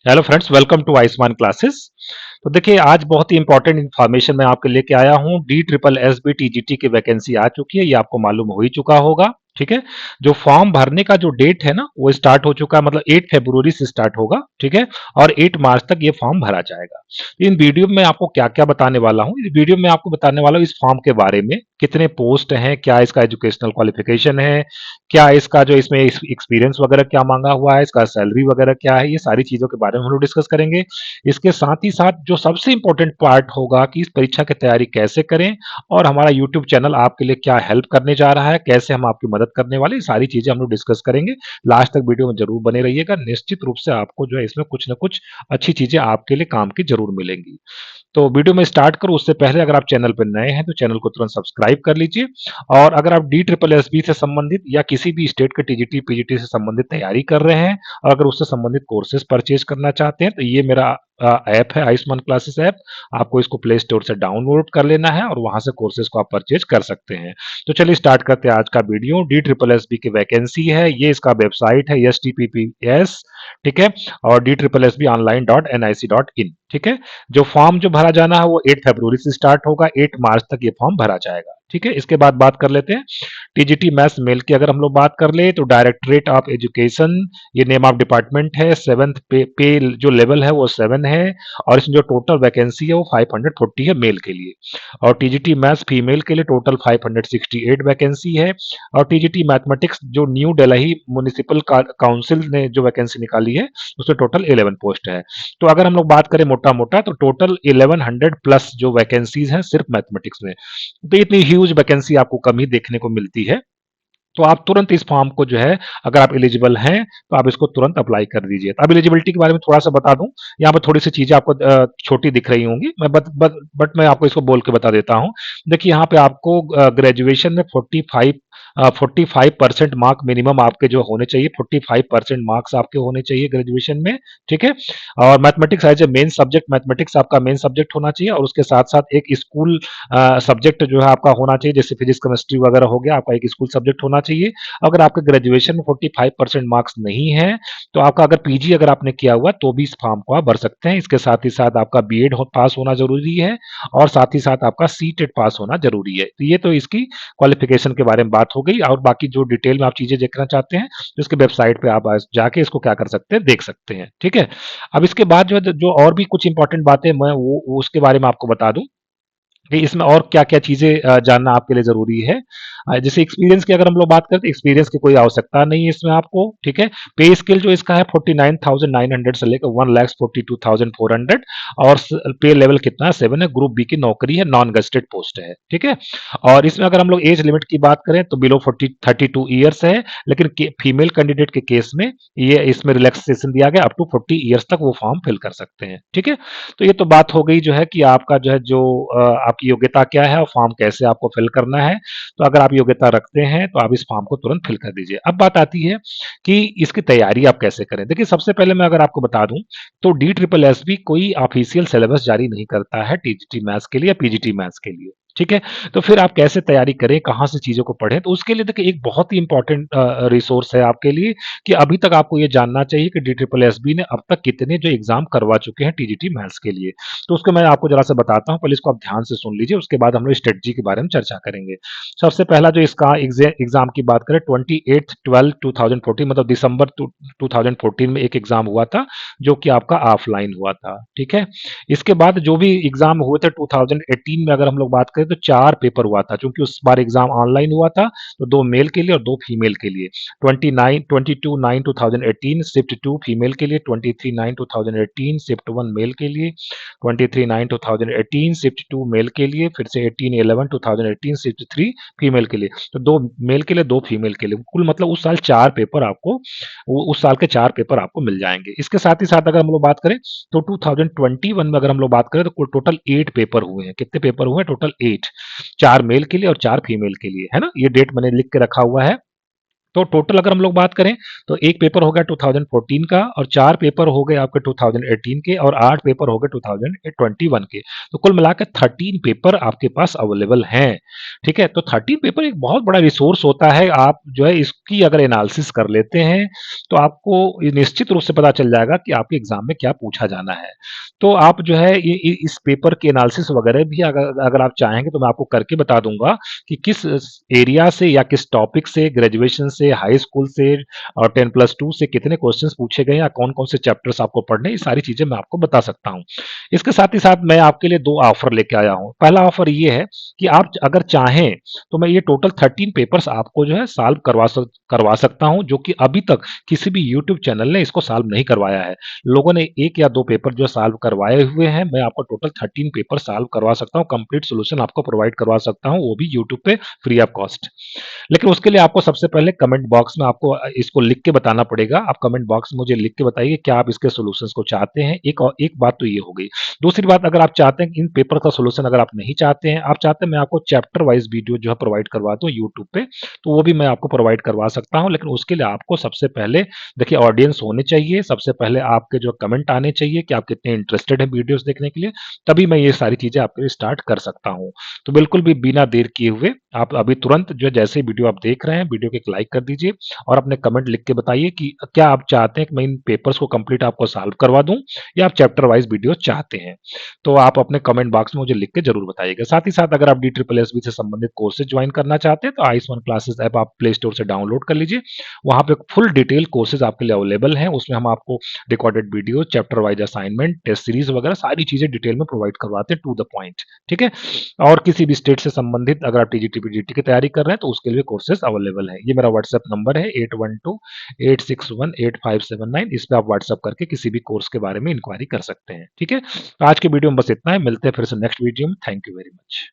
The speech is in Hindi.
Hello friends, welcome to Ayushman classes. तो देखिए, आज बहुत ही इंपॉर्टेंट इन्फॉर्मेशन मैं आपके लेके आया हूँ। D triple S B TGT की वैकेंसी आ चुकी है, ये आपको मालूम हो ही चुका होगा। ठीक है। जो फॉर्म भरने का जो डेट है ना, वो स्टार्ट हो चुका है, मतलब 8 फरवरी से स्टार्ट होगा। ठीक है। और 8 मार्च तक ये फॉर्म भरा जाएगा। इन वीडियो में आपको क्या क्या बताने वाला हूँ, इस वीडियो में आपको बताने वाला हूँ इस फॉर्म के बारे में, कितने पोस्ट हैं, क्या इसका एजुकेशनल क्वालिफिकेशन है, क्या इसका जो इसमें एक्सपीरियंस वगैरह क्या मांगा हुआ है, इसका सैलरी वगैरह क्या है, ये सारी चीज़ों के बारे में हम लोग डिस्कस करेंगे। इसके साथ ही साथ जो सबसे इम्पोर्टेंट पार्ट होगा कि इस परीक्षा की तैयारी कैसे करें और हमारा यूट्यूब चैनल आपके लिए क्या हेल्प करने जा रहा है, कैसे हम आपकी मदद करने वाले, ये सारी चीज़ें हम लोग डिस्कस करेंगे। लास्ट तक वीडियो में जरूर बने रहिएगा, निश्चित रूप से आपको जो है इसमें कुछ ना कुछ अच्छी चीज़ें आपके लिए काम की जरूर मिलेंगी। तो वीडियो में स्टार्ट करूँ उससे पहले अगर आप चैनल पर नए हैं तो चैनल को तुरंत सब्सक्राइब कर लीजिए। और अगर आप डी ट्रिपल एस बी से संबंधित या किसी भी स्टेट के टीजीटी पीजीटी से संबंधित तैयारी कर रहे हैं और अगर उससे संबंधित कोर्सेज परचेज करना चाहते हैं तो ये मेरा ऐप है, आयुष्मान क्लासेस ऐप। आपको इसको प्ले स्टोर से डाउनलोड कर लेना है और वहां से कोर्सेज को आप परचेज कर सकते हैं। तो चलिए स्टार्ट करते हैं आज का video. D triple S B की वैकेंसी है, ये इसका वेबसाइट है S T P P S. ठीक है। और D triple S B online dot N I C dot in. ठीक है। जो फॉर्म जो भरा जाना है वो 8 फरवरी से स्टार्ट होगा, 8 मार्च तक ये फॉर्म भरा जाएगा। ठीक है। इसके बाद बात कर लेते हैं टीजीटी मैथ्स मेल की। अगर हम लोग बात कर ले तो डायरेक्टरेट ऑफ एजुकेशन, ये नेम ऑफ डिपार्टमेंट है। सेवंथ पे जो लेवल है वो 7 है। और इसमें जो टोटल वैकेंसी है वो 540 है मेल के लिए। और टीजीटी मैथ्स फीमेल के लिए टोटल 568 वैकेंसी है। और टीजीटी मैथमेटिक्स जो न्यू दिल्ली म्युनिसिपल काउंसिल ने जो वैकेंसी निकाली है उसमें टोटल 11 पोस्ट है। तो अगर हम लोग बात करें मोटा मोटा तो टोटल 1100 प्लस जो वैकेंसीज हैं सिर्फ मैथमेटिक्स में। तो इतनी ह्यूज वैकेंसी आपको कम ही देखने को मिलती है। तो आप तुरंत इस फॉर्म को जो है, अगर आप एलिजिबल हैं तो आप इसको तुरंत अप्लाई कर दीजिए। तो अब एलिजिबिलिटी के बारे में थोड़ा सा बता दूं। यहाँ पर थोड़ी सी चीजें आपको छोटी दिख रही होंगी, मैं बट मैं आपको इसको बोल के बता देता हूँ। देखिए, यहाँ पे आपको ग्रेजुएशन में 45% मार्क मिनिमम आपके जो होने चाहिए, 45% मार्क्स आपके होने चाहिए ग्रेजुएशन में। ठीक है। और mathematics as a main subject, mathematics आपका मेन सब्जेक्ट होना चाहिए और उसके साथ साथ एक स्कूल सब्जेक्ट जो है आपका होना चाहिए, जैसे फिजिक्स केमिस्ट्री वगैरह हो गया, आपका एक स्कूल सब्जेक्ट होना चाहिए। अगर आपके ग्रेजुएशन में 45% मार्क्स नहीं है तो आपका अगर पीजी अगर आपने किया हुआ है, तो भी इस फॉर्म को आप भर सकते हैं। इसके साथ ही साथ आपका बीएड पास होना जरूरी है और साथ ही साथ आपका सीटेट पास होना जरूरी है। तो ये तो इसकी क्वालिफिकेशन के बारे में बात हो गई। और बाकी जो डिटेल में आप चीजें देखना चाहते हैं तो इसके वेबसाइट पे आप जाके इसको क्या कर सकते हैं, देख सकते हैं। ठीक है। अब इसके बाद जो है, जो और भी कुछ इंपॉर्टेंट बातें मैं वो उसके बारे में आपको बता दूं कि इसमें और क्या-क्या चीज़ें जानना आपके लिए ज़रूरी है। जैसे एक्सपीरियंस की अगर हम लोग बात करें तो एक्सपीरियंस की कोई आवश्यकता नहीं है इसमें आपको। ठीक है। पे स्केल जो इसका है 49,900 से लेकर 1,42,400। और पे लेवल कितना है, 7 है। ग्रुप बी की नौकरी है, नॉन गजेटेड पोस्ट है। ठीक है। और इसमें अगर हम लोग एज लिमिट की बात करें तो बिलो 32 ईयर्स है। लेकिन फीमेल कैंडिडेट के केस में ये इसमें रिलैक्सेशन दिया गया, अप टू 40 ईयर्स तक वो फॉर्म फिल कर सकते हैं। ठीक है। तो ये तो बात हो गई जो है कि आपका जो है जो आपकी योग्यता क्या है और फॉर्म कैसे आपको फिल करना है। तो अगर आप योग्यता रखते हैं तो आप इस फॉर्म को तुरंत फिल कर दीजिए। अब बात आती है कि इसकी तैयारी आप कैसे करें। देखिए, सबसे पहले मैं अगर आपको बता दूं तो डी ट्रिपल एस बी कोई ऑफिशियल सिलेबस जारी नहीं करता है टीजीटी मैथ्स के लिए या पीजीटी मैथ्स के लिए। ठीक है। तो फिर आप कैसे तैयारी करें, कहाँ से चीजों को पढ़ें, तो उसके लिए देखिए एक बहुत ही इंपॉर्टेंट रिसोर्स है आपके लिए कि अभी तक आपको ये जानना चाहिए कि डी ट्रिपल एस बी ने अब तक कितने जो एग्जाम करवा चुके हैं टीजीटी मैथ्स के लिए। तो उसको मैं आपको जरा सा बताता हूँ, पहले इसको आप ध्यान से सुन लीजिए, उसके बाद हम लोग स्ट्रेटजी के बारे में चर्चा करेंगे। सबसे पहला जो इसका एग्जाम की बात करें, 28/12/2014, मतलब दिसंबर 2014 में एक एग्जाम हुआ था जो कि आपका ऑफलाइन हुआ था। ठीक है। इसके बाद जो भी एग्जाम हुए थे 2018 में अगर हम लोग बात करें तो 4 पेपर हुआ था, क्योंकि उस बार एग्जाम ऑनलाइन हुआ था। तो 2 मेल के लिए और 2 फीमेल के लिए। 22/9/2018 शिफ्ट 2 फीमेल के लिए, 23/9/2018 शिफ्ट 1 मेल के लिए, 23/9/2018 शिफ्ट 2 मेल के लिए, फिर से 18/11/2018 शिफ्ट 3 फीमेल के लिए। तो 2 मेल के लिए, 2 फीमेल के लिए, कुल मतलब उस साल 4 पेपर आपको, उस साल के 4 पेपर आपको मिल जाएंगे। इसके साथ ही साथ अगर हम लोग बात करें तो 2021 में अगर हम लोग बात करें तो कुल टोटल 8 पेपर हुए हैं। कितने पेपर हुए हैं? टोटल 8। 4 मेल के लिए और 4 फीमेल के लिए, है ना। ये डेट मैंने लिख के रखा हुआ है। तो टोटल अगर हम लोग बात करें तो एक पेपर हो गया 2014 का और 4 पेपर हो गए आपके 2018 के और 8 पेपर हो गए 2021 के। तो कुल मिलाकर 13 पेपर आपके पास अवेलेबल हैं, ठीक है? तो 13 पेपर एक बहुत बड़ा रिसोर्स होता है। आप जो है इसकी अगर एनालिसिस कर लेते हैं, तो आपको ये निश्चित रूप से पता चल जाएगा कि आपके एग्ज़ाम में क्या पूछा जाना है। तो आप जो है ये इस पेपर की एनालिसिस वगैरह भी अगर अगर आप चाहेंगे तो मैं आपको करके बता दूँगा कि किस एरिया से या किस टॉपिक से, ग्रेजुएशन से, हाई स्कूल से और 10+2 से कितने क्वेश्चंस पूछे गए या कौन-कौन से चैप्टर्स आपको पढ़ने हैं, ये सारी चीज़ें मैं आपको बता सकता हूँ। इसके साथ ही साथ मैं आपके लिए 2 ऑफर लेके आया हूँ। पहला ऑफर ये है कि आप अगर चाहें तो मैं ये टोटल 13 पेपर्स आपको जो है सॉल्व करवा सकता हूँ, जो कि अभी तक किसी भी यूट्यूब चैनल ने इसको सॉल्व नहीं करवाया है। लोगों ने 1 या 2 पेपर जो सॉल्व करवाए हुए हैं, मैं आपको टोटल 13 पेपर सॉल्व करवा सकता हूँ, कंप्लीट सॉल्यूशन आपको प्रोवाइड करवा सकता हूँ, वो भी यूट्यूब पे फ्री ऑफ कॉस्ट। लेकिन उसके लिए आपको सबसे पहले कमेंट बॉक्स में आपको इसको लिख के बताना पड़ेगा। आप कमेंट बॉक्स में मुझे लिख के बताइए क्या आप इसके सॉल्यूशंस को चाहते हैं। एक बात तो ये हो गई। दूसरी बात, अगर आप चाहते हैं कि इन पेपर का सॉल्यूशन अगर आप नहीं चाहते हैं, आप चाहते हैं मैं आपको चैप्टर वाइज़ वीडियो जो है प्रोवाइड करवा दूँ यूट्यूब पे, तो वो भी मैं आपको प्रोवाइड करवा सकता हूँ। लेकिन उसके लिए आपको सबसे पहले देखिए ऑडियंस होने चाहिए, सबसे पहले आपके जो कमेंट आने चाहिए कि आप कितने इंटरेस्टेड हैं वीडियोज़ देखने के लिए, तभी मैं ये सारी चीज़ें आपके लिए स्टार्ट कर सकता हूँ। तो बिल्कुल भी बिना देर किए हुए आप अभी तुरंत जो जैसे ही वीडियो आप देख रहे हैं, वीडियो को एक लाइक कर दीजिए और अपने कमेंट लिख के बताइए कि क्या आप चाहते हैं कि मैं इन पेपर्स को कंप्लीट आपको सॉल्व करवा दूं या आप चैप्टर वाइज वीडियो चाहते हैं। तो आप अपने कमेंट बॉक्स में मुझे लिख के जरूर बताइएगा। साथ ही साथ अगर आप डी ट्रिपल एस बी से संबंधित कोर्सेज ज्वाइन करना चाहते हैं तो आइस वन क्लासेस ऐप आप प्ले स्टोर से डाउनलोड कर लीजिए। वहां पे फुल डिटेल कोर्सेज आपके लिए अवेलेबल हैं। उसमें हम आपको recorded video, chapter wise assignment, test series वगैरह सारी चीजें डिटेल में प्रोवाइड करवाते हैं टू द पॉइंट। ठीक है? और किसी भी स्टेट से संबंधित अगर आप टीजीटी पीजीटी की तैयारी कर रहे हैं तो उसके लिए कोर्सेज अवेलेबल है। ये मेरा व्हाट्सएप नंबर है 8128618579। इस पे आप व्हाट्सएप करके किसी भी कोर्स के बारे में इंक्वायरी कर सकते हैं। ठीक है? तो आज के वीडियो में बस इतना है। मिलते हैं फिर से नेक्स्ट वीडियो में। Thank you very much.